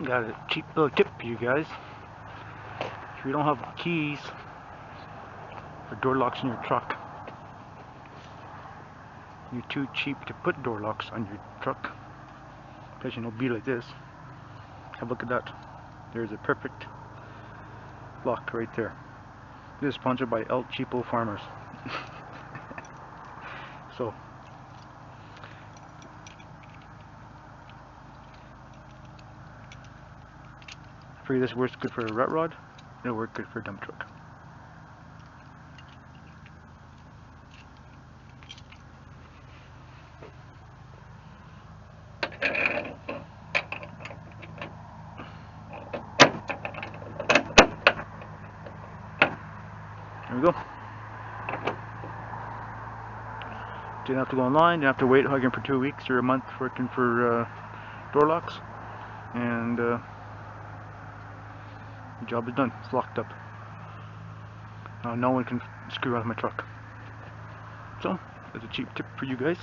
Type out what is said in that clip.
Got a cheap little tip for you guys. If you don't have keys or door locks in your truck, you're too cheap to put door locks on your truck, because you know, be like this. Have a look at that. There's a perfect lock right there. This is sponsored by El Cheapo Farmers. So I figure this works good for a rut rod, it'll work good for a dump truck. There we go. Didn't have to go online, didn't have to wait again for 2 weeks or a month working for door locks, and the job is done. It's locked up. Now no one can screw out of my truck. So, that's a cheap tip for you guys.